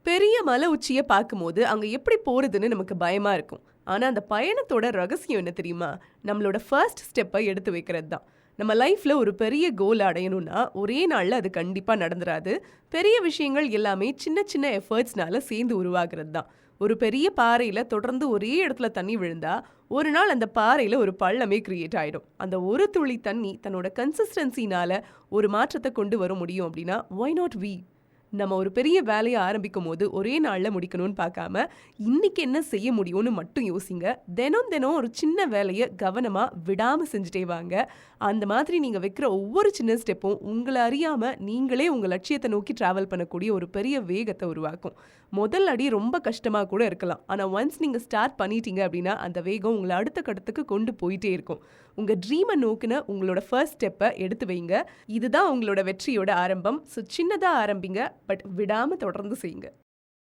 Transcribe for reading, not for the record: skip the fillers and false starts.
பெரிய மலை உச்சிய பார்க்கும்போது, அங்க எப்படி போறதுன்னு நமக்கு பயமா இருக்கும். ஆனா, அந்த பயணத்தோட ரகசியம் என்ன தெரியுமா? நம்மளோட ஃபர்ஸ்ட் ஸ்டெப்ப எடுத்து வைக்கிறது தான். நம்ம லைஃப்ல ஒரு பெரிய கோல் அடையணும்னா, ஒரே நாள்ல அது கண்டிப்பா நடந்துராது. பெரிய விஷயங்கள் எல்லாமே சின்ன சின்ன எஃபர்ட்ஸ்னால சேர்ந்து உருவாகிறது தான். ஒரு பெரிய பாறையில தொடர்ந்து ஒரே இடத்துல தண்ணி விழுந்தா, ஒரு நாள் அந்த பாறையில ஒரு பள்ளமே கிரியேட் ஆயிடும். அந்த ஒரு துளி தண்ணி தன்னோட கன்சிஸ்டன்சினால ஒரு மாற்றத்த கொண்டு வர முடியும் அப்படின்னா, ஒய் நாட் வி? நம்ம ஒரு பெரிய வேலைய ஆரம்பிக்கும்போது, ஒரே நாள்ல முடிக்கணும்னு பார்க்காம, இன்னைக்கு என்ன செய்ய முடியும்னு மட்டும் யோசிங்க. தினம் தினம் ஒரு சின்ன வேலைய கவனமா விடாம செஞ்சுட்டே வாங்க. அந்த மாதிரி நீங்க வைக்கிற ஒவ்வொரு சின்ன ஸ்டெப்பும் உங்கள அறியாம நீங்களே உங்க லட்சியத்த நோக்கி டிராவல் பண்ணக்கூடிய ஒரு பெரிய வேகத்த உருவாக்கும். முதல் அடி ரொம்ப கஷ்டமா கூட இருக்கலாம். ஆனா ஒன்ஸ் நீங்க ஸ்டார்ட் பண்ணிட்டீங்க அப்படின்னா, அந்த வேகம் உங்கள அடுத்த கட்டத்துக்கு கொண்டு போயிட்டே இருக்கும். உங்க ட்ரீம நோக்குன உங்களோட ஃபர்ஸ்ட் ஸ்டெப்ப எடுத்து வைங்க. இதுதான் உங்களோட வெற்றியோட ஆரம்பம். ஸோ சின்னதா ஆரம்பிங்க. பட் விடாம தொடர்ந்து செய்யுங்க.